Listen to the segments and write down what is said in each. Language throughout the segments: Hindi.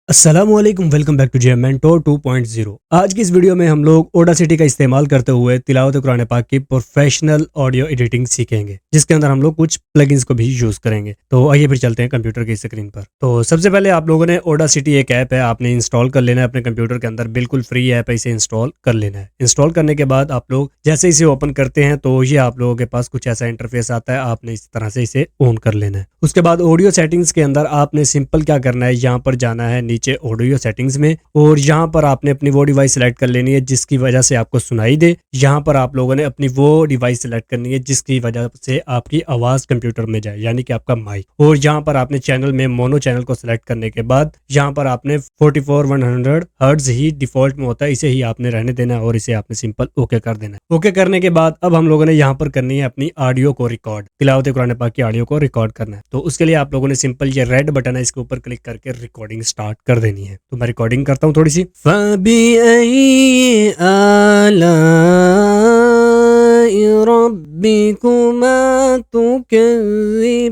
अस्सलामुअलैकुम, welcome back to JM mentor 2.0। आज की इस वीडियो में हम लोग ऑडासिटी का इस्तेमाल करते हुए तिलावत कुरान पाक की प्रोफेशनल ऑडियो एडिटिंग सीखेंगे, जिसके अंदर हम लोग कुछ प्लगइन्स को भी यूज करेंगे। तो आइए फिर चलते हैं कंप्यूटर की स्क्रीन पर। तो सबसे पहले आप लोगों ने ऑडासिटी एक ऐप है, आपने इंस्टॉल कर लेना है अपने कंप्यूटर के अंदर। बिल्कुल फ्री ऐप है, इसे इंस्टॉल कर लेना है। इंस्टॉल करने के बाद आप लोग जैसे इसे ओपन करते हैं तो ये आप लोगों के पास कुछ ऐसा इंटरफेस आता है। आपने इस तरह से इसे ऑन कर लेना है। उसके बाद ऑडियो सेटिंग्स के अंदर आपने सिंपल क्या करना है, यहाँ पर जाना है नीचे ऑडियो सेटिंग्स में, और यहाँ पर आपने अपनी वो डिवाइस सेलेक्ट कर लेनी है जिसकी वजह से आपको सुनाई दे। यहाँ पर आप लोगों ने अपनी वो डिवाइस सेलेक्ट करनी है जिसकी वजह से आपकी आवाज कंप्यूटर में जाए, यानी कि आपका माइक। और यहाँ पर आपने चैनल में मोनो चैनल को सिलेक्ट करने के बाद यहाँ पर आपने 44-100 हर्ट्ज ही डिफॉल्ट में होता है, इसे ही आपने रहने देना है और इसे आपने सिंपल ओके कर देना है। ओके करने के बाद अब हम लोगों ने यहाँ पर करनी है अपनी ऑडियो को रिकॉर्ड, तिलावत कुरान पाक की ऑडियो को रिकॉर्ड करना है। तो उसके लिए आप लोगों ने सिंपल ये रेड बटन है, इसके ऊपर क्लिक करके रिकॉर्डिंग स्टार्ट कर देनी है। तो मैं रिकॉर्डिंग करता हूँ थोड़ी सी। फबीअय्यि आलाइ रब्बिकुमा तुकज़्ज़िबान।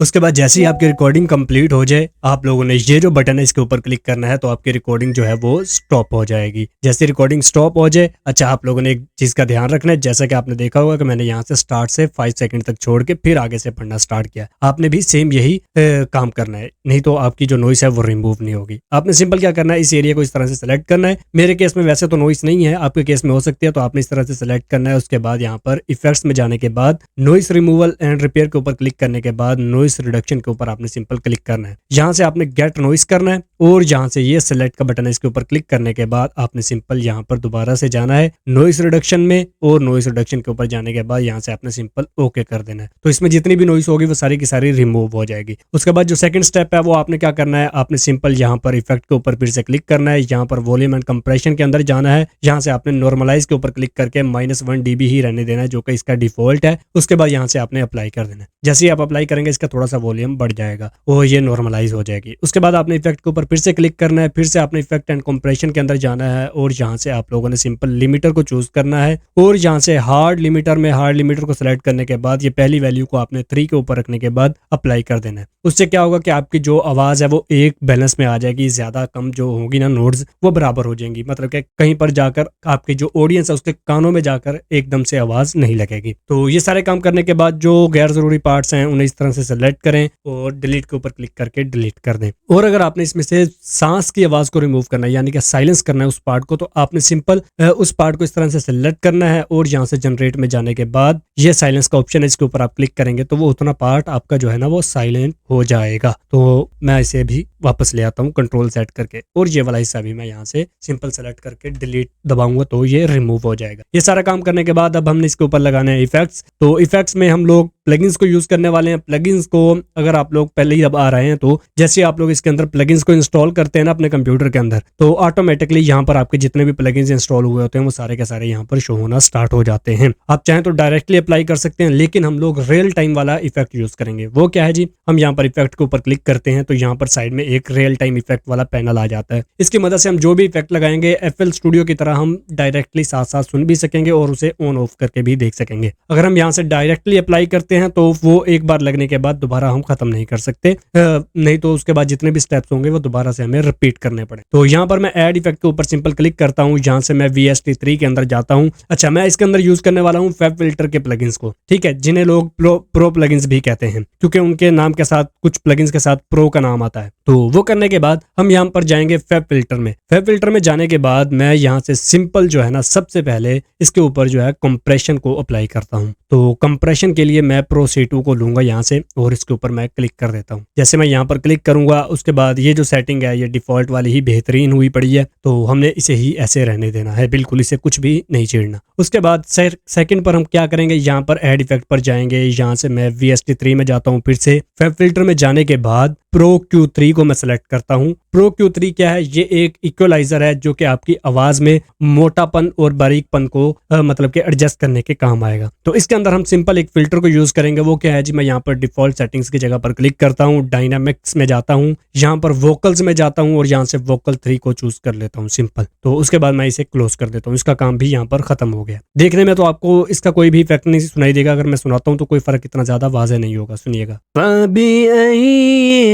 उसके बाद जैसे ही आपकी रिकॉर्डिंग कंप्लीट हो जाए, आप लोगों ने ये जो बटन है इसके ऊपर क्लिक करना है, तो आपकी रिकॉर्डिंग जो है वो स्टॉप हो जाएगी। जैसे रिकॉर्डिंग स्टॉप हो जाए, अच्छा आप लोगों ने एक चीज़ का ध्यान रखना है, जैसा कि आपने देखा होगा कि मैंने यहाँ से स्टार्ट से 5 सेकंड तक छोड़ के फिर आगे से पढ़ना स्टार्ट किया। आपने भी सेम यही काम करना है, नहीं तो आपकी जो नॉइस है वो रिमूव नहीं होगी। आपने सिंपल क्या करना है, इस एरिया को इस तरह से सेलेक्ट करना है। मेरे केस में वैसे तो नॉइस नहीं है, आपके केस में हो सकती है, तो आपने इस तरह से सेलेक्ट करना है। उसके बाद यहाँ पर इफेक्ट्स में जाने के बाद नॉइस रिमूवल एंड रिपेयर के ऊपर क्लिक करने के बाद नॉइस रिडक्शन के ऊपर आपने सिंपल क्लिक करना है। यहाँ से आपने गेट नॉइस करना है और यहाँ से ये सेलेक्ट का बटन है, इसके ऊपर क्लिक करने के बाद आपने सिंपल यहाँ पर दोबारा से जाना है नॉइस रिडक्शन में, और नॉइस रिडक्शन के ऊपर जाने के बाद यहाँ से आपने सिंपल ओके कर देना है। तो इसमें जितनी भी नॉइस होगी वो सारी की सारी रिमूव हो जाएगी। उसके बाद जो सेकंड स्टेप है वो आपने क्या करना है, आपने सिंपल यहाँ पर इफेक्ट के ऊपर फिर से क्लिक करना है। यहाँ पर वॉल्यूम एंड कंप्रेशन के अंदर जाना है। यहाँ से आपने नॉर्मलाइज के ऊपर क्लिक करके -1 dB ही रहने देना है, जो कि इसका डिफॉल्ट है। उसके बाद यहाँ से आपने अप्लाई कर देना है। जैसे ही आप अप्लाई करेंगे इसका थोड़ा सा वॉल्यूम बढ़ जाएगा और ये नॉर्मलाइज हो जाएगी। उसके बाद आपने इफेक्ट के ऊपर फिर से क्लिक करना है। फिर से आपने इफेक्ट एंड कंप्रेशन के अंदर जाना है और यहाँ से आप लोगों ने सिंपल लिमिटर को चूज करना है, और यहाँ से हार्ड लिमिटर को सिलेक्ट करने के बाद ये पहली वैल्यू को आपने 3 के ऊपर रखने के बाद अप्लाई कर देना है। उससे क्या होगा कि आपकी जो आवाज है वो एक बैलेंस में आ जाएगी, ज्यादा कम जो होगी ना नोट्स वो बराबर हो जाएंगी। मतलब कि कहीं पर जाकर आपकी जो ऑडियंस है उसके कानों में जाकर एकदम से आवाज नहीं लगेगी। तो ये सारे काम करने के बाद जो गैर जरूरी पार्ट्स हैं उन्हें इस तरह से सेलेक्ट करें और डिलीट के ऊपर क्लिक करके डिलीट कर दें। और अगर आपने इसमें से सांस की आवाज को रिमूव करना है, यानी कि साइलेंस करना है उस पार्ट को, तो आपने सिंपल उस पार्ट को इस तरह से सेलेक्ट करना है और यहाँ से जनरेट में जाने के बाद ये साइलेंस का ऑप्शन है, इसके ऊपर आप क्लिक करेंगे तो वो उतना पार्ट आपका जो है ना वो साइलेंट हो जाएगा। तो मैं इसे भी वापस ले आता हूँ कंट्रोल सेट करके, और ये वाला हिस्सा भी मैं यहाँ से सिंपल सेलेक्ट करके डिलीट दबाऊंगा तो ये रिमूव हो जाएगा। ये सारा काम करने के बाद अब हमने इसके ऊपर लगाने हैं इफेक्ट्स। तो इफेक्ट्स में हम लोग प्लगइन्स को यूज करने वाले हैं। प्लगइन्स को अगर आप लोग पहले ही अब आ रहे हैं तो जैसे आप लोग इसके अंदर प्लगइन्स को इंस्टॉल करते हैं ना अपने कंप्यूटर के अंदर, तो ऑटोमेटिकली यहाँ पर आपके जितने भी प्लगइन्स इंस्टॉल हुए होते हैं वो सारे के सारे यहाँ पर शो होना स्टार्ट हो जाते हैं। आप चाहें तो डायरेक्टली अप्लाई कर सकते हैं, लेकिन हम लोग रियल टाइम वाला इफेक्ट यूज करेंगे। वो क्या है जी, हम यहाँ पर इफेक्ट के ऊपर क्लिक करते हैं तो यहाँ पर साइड में एक रियल टाइम इफेक्ट वाला पैनल आ जाता है। इसकी मदद से हम जो भी इफेक्ट लगाएंगे FL स्टूडियो की तरह हम डायरेक्टली साथ साथ सुन भी सकेंगे और उसे ऑन ऑफ करके भी देख सकेंगे। अगर हम यहाँ से डायरेक्टली अप्लाई करते हैं तो वो एक बार लगने के बाद दोबारा हम खत्म नहीं कर सकते, नहीं तो उसके बाद जितने भी स्टेप्स होंगे वो दोबारा से हमें रिपीट करने पड़े। तो यहाँ पर मैं ऐड इफेक्ट के ऊपर सिंपल क्लिक करता हूँ। यहाँ से मैं VST3 के अंदर जाता हूँ। अच्छा, मैं इसके अंदर यूज करने वाला हूँ फैब फिल्टर के प्लगइन्स को, ठीक है, जिन्हें लोग प्रो प्लगइन्स भी कहते हैं, क्योंकि उनके नाम के साथ कुछ प्लगइन्स के साथ प्रो का नाम आता है। तो वो करने के बाद हम यहाँ पर जाएंगे फैब फिल्टर में। फैब फिल्टर में जाने के बाद मैं यहाँ से सिंपल जो है ना सबसे पहले इसके ऊपर जो है कंप्रेशन को अप्लाई करता हूँ। तो कंप्रेशन के लिए मैं Pro C2 को लूंगा यहाँ से और इसके ऊपर मैं क्लिक कर देता हूँ। जैसे मैं यहाँ पर क्लिक करूंगा उसके बाद ये जो सेटिंग है ये डिफॉल्ट वाली ही बेहतरीन हुई पड़ी है, तो हमने इसे ही ऐसे रहने देना है, बिल्कुल इसे कुछ भी नहीं छेड़ना। उसके बाद सेकंड पर हम क्या करेंगे, यहाँ पर ऐड इफेक्ट पर जाएंगे। यहाँ से मैं VST3 में जाता हूँ। फिर से फैब फिल्टर में जाने के बाद Pro Q3 को मैं सेलेक्ट करता हूँ। Pro Q3 क्या है, ये एक इक्वलाइजर है जो कि आपकी आवाज में मोटापन और बारीकपन को मतलब कि एडजस्ट करने के काम आएगा। तो इसके अंदर हम सिंपल एक फिल्टर को यूज करेंगे। वो क्या है जी, मैं यहाँ पर डिफॉल्ट सेटिंग्स की जगह पर क्लिक करता हूँ, डायनामिक्स में जाता हूँ, यहाँ पर वोकल्स में जाता हूँ और यहाँ से वोकल 3 को चूज कर लेता हूँ सिंपल। तो उसके बाद मैं इसे क्लोज कर देता हूँ। इसका काम भी यहाँ पर खत्म हो गया। देखने में तो आपको इसका कोई भी इफेक्ट नहीं सुनाई देगा, अगर मैं सुनाता हूँ तो कोई फर्क इतना ज्यादा वाज़ेह नहीं होगा। सुनिएगा।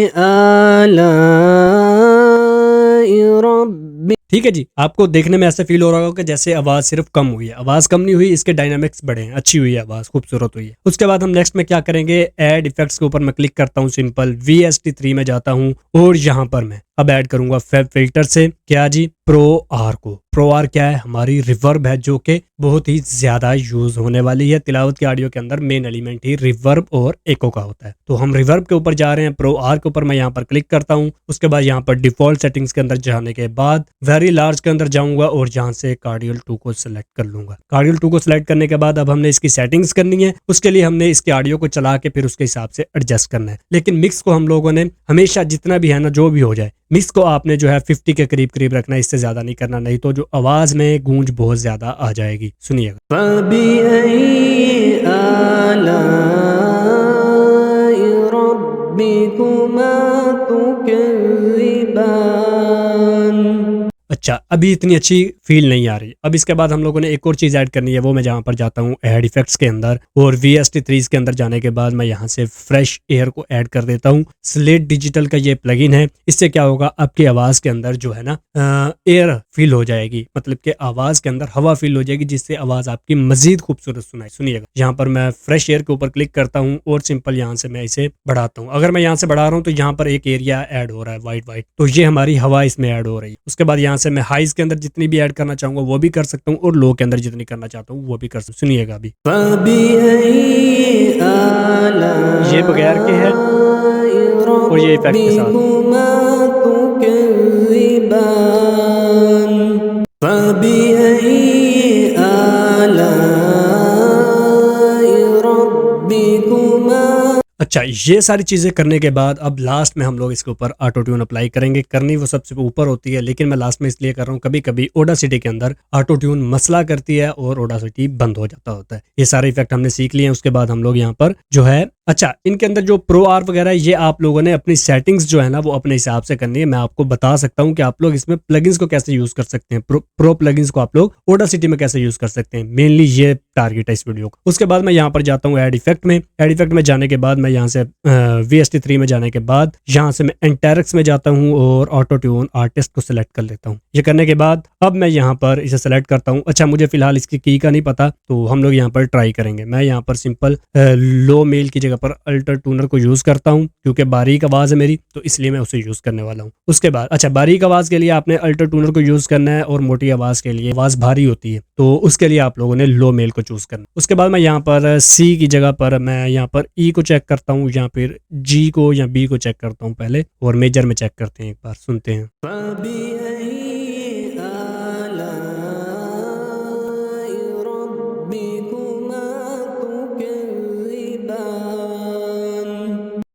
आलाई रब्बि। ठीक है जी, आपको देखने में ऐसा फील हो रहा होगा कि जैसे आवाज सिर्फ कम हुई है। आवाज कम नहीं हुई, इसके डायनामिक्स बढ़े हैं, अच्छी हुई है आवाज, खूबसूरत हुई है। उसके बाद हम नेक्स्ट में क्या करेंगे, ऐड इफेक्ट्स के ऊपर मैं क्लिक करता हूँ, सिंपल VST3 में जाता हूँ और यहाँ पर मैं अब ऐड करूंगा फेब फिल्टर से क्या जी, प्रो आर को। प्रो आर क्या है, हमारी रिवर्ब है जो कि बहुत ही ज्यादा यूज होने वाली है। तिलावत के ऑडियो के अंदर मेन एलिमेंट ही रिवर्ब और एको का होता है। तो हम रिवर्ब के ऊपर जा रहे हैं, प्रो आर के ऊपर मैं यहाँ पर क्लिक करता हूँ। उसके बाद यहाँ पर डिफॉल्ट सेटिंग्स के अंदर जाने के बाद वेरी लार्ज के अंदर जाऊंगा और यहाँ से कार्डियल 2 को सिलेक्ट कर लूंगा। कार्डियल 2 को सिलेक्ट करने के बाद अब हमने इसकी सेटिंग्स करनी है। उसके लिए हमने इसके ऑडियो को चला के फिर उसके हिसाब से एडजस्ट करना है। लेकिन मिक्स को हम लोगों ने हमेशा जितना भी है ना, जो भी हो जाए, मिक्स को आपने जो है 50 के करीब करीब रखना है, इससे ज्यादा नहीं करना, नहीं तो जो आवाज में गूंज बहुत ज्यादा आ जाएगी। सुनिएगा। अच्छा, अभी इतनी अच्छी फील नहीं आ रही। अब इसके बाद हम लोगों ने एक और चीज ऐड करनी है, वो मैं जहाँ पर जाता हूँ ऐड इफेक्ट्स के अंदर और VST3 के अंदर जाने के बाद मैं यहाँ से फ्रेश एयर को ऐड कर देता हूँ। स्लेट डिजिटल का ये प्लगइन है, इससे क्या होगा, आपकी आवाज के अंदर जो है ना एयर फील हो जाएगी, मतलब कि आवाज के अंदर हवा फील हो जाएगी, जिससे आवाज आपकी मजीद खूबसूरत सुनाई। सुनिएगा, यहाँ पर मैं फ्रेश एयर के ऊपर क्लिक करता हूँ और सिंपल यहाँ से मैं इसे बढ़ाता हूँ। अगर मैं यहाँ से बढ़ा रहा हूँ तो यहाँ पर एक एरिया ऐड हो रहा है वाइट वाइट, तो ये हमारी हवा इसमें ऐड हो रही है। उसके बाद यहाँ से मैं हाइज के अंदर जितनी भी ऐड करना चाहूंगा वो भी कर सकता हूँ और लो के अंदर जितनी करना चाहता हूँ वो भी कर सकता हूँ। सुनिएगा अभी, ये बगैर के है और ये इफेक्ट के साथ। अच्छा, ये सारी चीजें करने के बाद अब लास्ट में हम लोग इसके ऊपर ऑटो ट्यून अप्लाई करेंगे। करनी वो सबसे ऊपर होती है, लेकिन मैं लास्ट में इसलिए कर रहा हूँ, कभी कभी ऑडासिटी के अंदर ऑटो ट्यून मसला करती है और ऑडासिटी बंद हो जाता होता है। ये सारे इफेक्ट हमने सीख लिए हैं। उसके बाद हम लोग यहाँ पर जो है, अच्छा, इनके अंदर जो प्रो आर वगैरह है, ये आप लोगों ने अपनी सेटिंग्स जो है ना वो अपने हिसाब से करनी है। मैं आपको बता सकता हूँ कि आप लोग इसमें प्लगइन्स को कैसे यूज कर सकते हैं। प्रो प्लगइन्स को आप लोग ऑडासिटी में कैसे यूज कर सकते हैं, मेनली ये टारगेट है इस वीडियो का। उसके बाद मैं यहाँ पर जाता हूँ ऐड इफेक्ट में। ऐड इफेक्ट में जाने के बाद मैं यहाँ से VST3 में जाने के बाद यहाँ से मैं एंटेरिक्स में जाता हूँ और ऑटो ट्यून आर्टिस्ट को सिलेक्ट कर लेता हूँ। ये करने के बाद अब मैं यहाँ पर इसे सेलेक्ट करता हूँ। अच्छा, मुझे फिलहाल इसकी की का नहीं पता, तो हम लोग यहाँ पर ट्राई करेंगे। मैं यहाँ पर सिंपल लो मेल की जगह पर अल्टर ट्यूनर को यूज करता हूँ, क्योंकि बारीक आवाज है मेरी, तो इसलिए मैं उसे यूज करने वाला हूँ। उसके बाद अच्छा, बारीक आवाज के लिए आपने अल्टर ट्यूनर को यूज करना है और मोटी आवाज के लिए, आवाज भारी होती है तो उसके लिए आप लोगों ने लो मेल को चूज करना। उसके बाद मैं यहाँ पर सी की जगह पर मैं यहाँ पर ई को चेक करता हूँ, या फिर जी को या बी को चेक करता हूँ पहले, और मेजर में चेक करते हैं। एक बार सुनते हैं।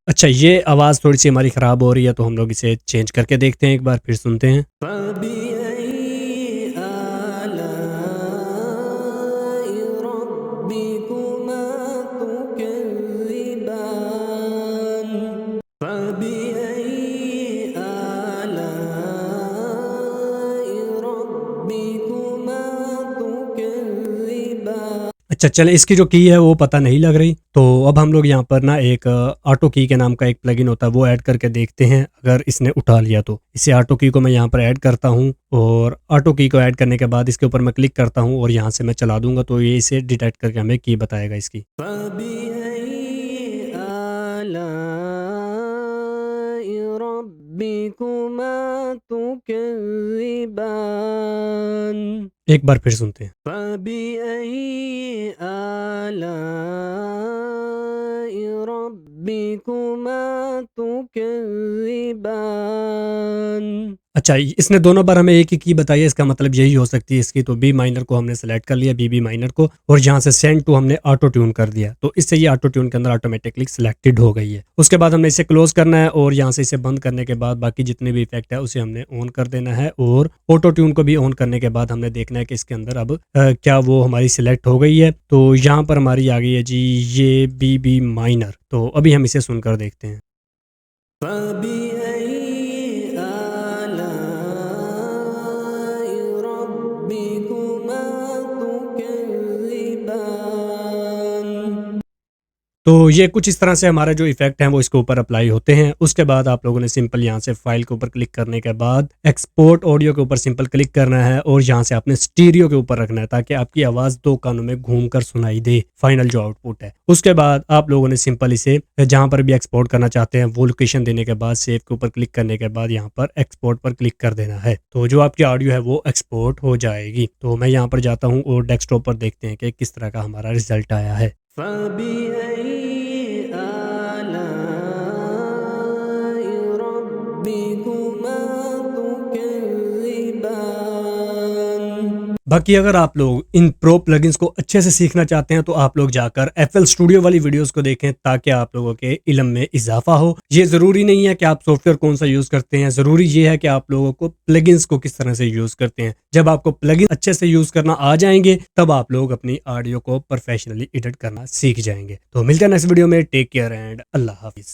अच्छा, ये आवाज थोड़ी सी हमारी खराब हो रही है, तो हम लोग इसे चेंज करके देखते हैं। एक बार फिर सुनते हैं। अच्छा, चले, इसकी जो की है वो पता नहीं लग रही, तो अब हम लोग यहाँ पर ना एक ऑटो की के नाम का एक प्लगइन होता है, वो ऐड करके देखते हैं अगर इसने उठा लिया तो। इसे ऑटो की को मैं यहाँ पर ऐड करता हूँ और ऑटो की को ऐड करने के बाद इसके ऊपर मैं क्लिक करता हूँ और यहाँ से मैं चला दूंगा, तो ये इसे डिटेक्ट करके हमें की बताएगा इसकी। एक बार फिर सुनते हैं। अच्छा, इसने दोनों बार हमें एक ही की बताई है, इसका मतलब यही हो सकती है इसकी। तो बी माइनर को हमने सेलेक्ट कर लिया, बी माइनर को, और यहाँ से सेंड टू हमने ऑटो ट्यून कर दिया, तो इससे ये ऑटो ट्यून के अंदर ऑटोमेटिकली सिलेक्टेड हो गई है। उसके बाद हमने इसे क्लोज करना है और यहाँ से इसे बंद करने के बाद बाकी जितने भी इफेक्ट है उसे हमने ऑन कर देना है, और ऑटो ट्यून को भी ऑन करने के बाद हमने देखना है कि इसके अंदर अब क्या वो हमारी सिलेक्ट हो गई है। तो यहाँ पर हमारी आ गई है जी ये बी माइनर। तो अभी हम इसे सुनकर देखते हैं। तो तो ये कुछ इस तरह से हमारा जो इफेक्ट है वो इसके ऊपर अप्लाई होते हैं। उसके बाद आप लोगों ने सिंपल यहाँ से फाइल के ऊपर क्लिक करने के बाद एक्सपोर्ट ऑडियो के ऊपर सिंपल क्लिक करना है और यहाँ से आपने स्टीरियो के ऊपर रखना है ताकि आपकी आवाज 2 कानों में घूमकर सुनाई दे फाइनल जो आउटपुट है। उसके बाद आप लोगों ने सिंपल इसे जहां पर भी एक्सपोर्ट करना चाहते हैं वो लोकेशन देने के बाद सेव के ऊपर क्लिक करने के बाद यहाँ पर एक्सपोर्ट पर क्लिक कर देना है। तो जो आपकी ऑडियो है वो एक्सपोर्ट हो जाएगी। तो मैं यहाँ पर जाता हूँ और डेस्कटॉप पर देखते हैं कि किस तरह का हमारा रिजल्ट आया है। बाकी अगर आप लोग इन प्रो प्लगइन्स को अच्छे से सीखना चाहते हैं तो आप लोग जाकर FL स्टूडियो वाली वीडियोस को देखें ताकि आप लोगों के इल्म में इजाफा हो। ये जरूरी नहीं है कि आप सॉफ्टवेयर कौन सा यूज करते हैं, जरूरी ये है कि आप लोगों को प्लगइन्स को किस तरह से यूज करते हैं। जब आपको प्लगइन अच्छे से यूज करना आ जाएंगे तब आप लोग अपनी ऑडियो को प्रोफेशनली एडिट करना सीख जाएंगे। तो मिलते हैं नेक्स्ट वीडियो में। टेक केयर एंड अल्लाह हाफिज।